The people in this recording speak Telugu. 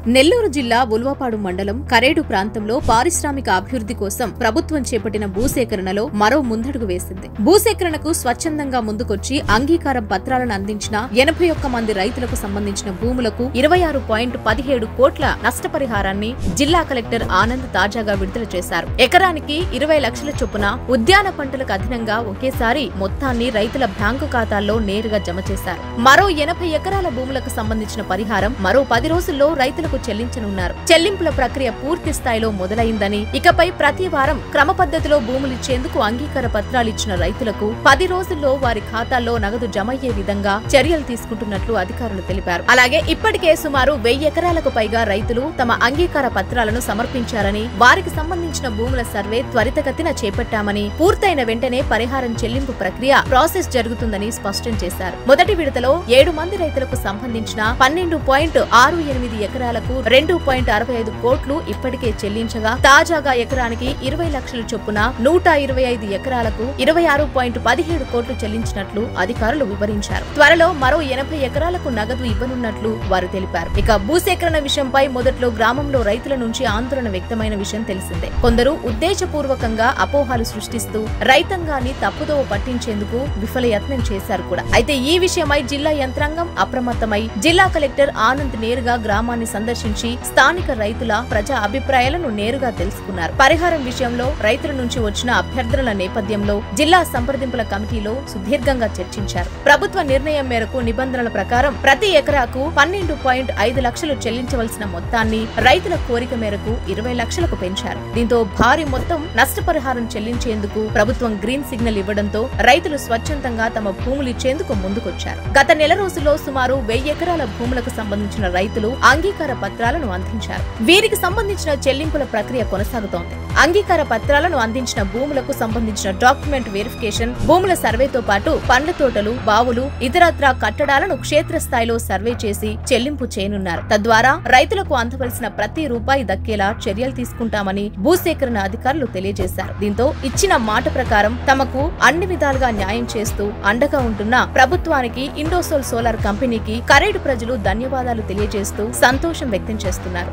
నెల్లూరు జిల్లా ఉల్వపాడు మండలం కరేడు ప్రాంతంలో పారిశ్రామిక అభివృద్ధి కోసం ప్రభుత్వం చేపట్టిన భూసేకరణలో మరో ముందడుగు వేసింది. భూసేకరణకు స్వచ్ఛందంగా ముందుకొచ్చి అంగీకారం పత్రాలను అందించిన 81 మంది రైతులకు సంబంధించిన భూములకు 26.17 కోట్ల నష్టపరిహారాన్ని జిల్లా కలెక్టర్ ఆనంద్ తాజాగా విడుదల చేశారు. ఎకరానికి 20 లక్షల చొప్పున ఉద్యాన పంటలకు అదనంగా ఒకేసారి మొత్తాన్ని రైతుల బ్యాంకు ఖాతాల్లో నేరుగా జమ చేశారు. మరో 80 ఎకరాల భూములకు సంబంధించిన పరిహారం మరో 10 రోజుల్లో రైతులకు చెల్లించనున్నారు. చెల్లింపుల ప్రక్రియ పూర్తి స్థాయిలో మొదలైందని, ఇకపై ప్రతి వారం క్రమ పద్ధతిలో భూములిచ్చేందుకు అంగీకార పత్రాలిచ్చిన రైతులకు 10 రోజుల్లో వారి ఖాతాల్లో నగదు జమయ్యే విధంగా చర్యలు తీసుకుంటున్నట్లు అధికారులు తెలిపారు. అలాగే ఇప్పటికే సుమారు 1000 ఎకరాలకు పైగా రైతులు తమ అంగీకార పత్రాలను సమర్పించారని, వారికి సంబంధించిన భూముల సర్వే త్వరితగతిన చేపట్టామని, పూర్తయిన వెంటనే పరిహారం చెల్లింపు ప్రక్రియ ప్రాసెస్ జరుగుతుందని స్పష్టం చేశారు. మొదటి విడతలో 7 మంది రైతులకు సంబంధించిన 12.68 ఎకరాలకు 2.65 కోట్లు ఇప్పటికే చెల్లించగా, తాజాగా ఎకరానికి 20 లక్షల చొప్పున 125 ఎకరాలకు 26.17 కోట్లు చెల్లించినట్లు అధికారులు వివరించారు. త్వరలో మరో 80 ఎకరాలకు నగదు ఇవ్వనున్నట్లు వారు తెలిపారు. ఇక భూసేకరణ విషయంపై మొదట్లో గ్రామంలో రైతుల నుంచి ఆందోళన వ్యక్తమైన విషయం తెలిసిందే. కొందరు ఉద్దేశపూర్వకంగా అపోహలు సృష్టిస్తూ రైతాంగాన్ని తప్పుదోవ పట్టించేందుకు విఫలయత్నం చేశారు కూడా. అయితే ఈ విషయమై జిల్లా యంత్రాంగం అప్రమత్తమై జిల్లా కలెక్టర్ ఆనంద్ నేరుగా గ్రామాన్ని సందర్శించి స్థానిక రైతుల ప్రజా అభిప్రాయాలను నేరుగా తెలుసుకున్నారు. పరిహారం విషయంలో రైతుల నుంచి వచ్చిన అభ్యర్థనల నేపథ్యంలో జిల్లా సంప్రదింపుల కమిటీలో సుదీర్ఘంగా చర్చించారు. ప్రభుత్వ నిర్ణయం మేరకు నిబంధనల ప్రకారం ప్రతి ఎకరాకు 12.5 లక్షలు చెల్లించవలసిన మొత్తాన్ని రైతుల కోరిక మేరకు 20 లక్షలకు పెంచారు. దీంతో భారీ మొత్తం నష్టపరిహారం చెల్లించేందుకు ప్రభుత్వం గ్రీన్ సిగ్నల్ ఇవ్వడంతో రైతులు స్వచ్ఛందంగా తమ భూములిచ్చేందుకు ముందుకొచ్చారు. గత నెల రోజుల్లో సుమారు 1000 ఎకరాల భూములకు సంబంధించిన రైతులు అంగీకార పత్రాలను అందించారు. వీరికి సంబంధించిన చెల్లింపుల ప్రక్రియ కొనసాగుతోంది. అంగీకార పత్రాలను అందించిన భూములకు సంబంధించిన డాక్యుమెంట్ వెరిఫికేషన్, భూముల సర్వేతో పాటు పండ్ల తోటలు, బావులు, ఇతరత్రా కట్టడాలను క్షేత్రస్థాయిలో సర్వే చేసి చెల్లింపు చేయనున్నారు. తద్వారా రైతులకు అందవలసిన ప్రతి రూపాయి దక్కేలా చర్యలు తీసుకుంటామని భూసేకరణ అధికారులు తెలియజేశారు. దీంతో ఇచ్చిన మాట ప్రకారం తమకు అన్ని విధాలుగా న్యాయం చేస్తూ అండగా ఉంటున్న ప్రభుత్వానికి, ఇండోసోల్ సోలార్ కంపెనీకి కరేడు ప్రజలు ధన్యవాదాలు తెలియజేస్తూ సంతోషం వ్యక్తం చేస్తున్నారు.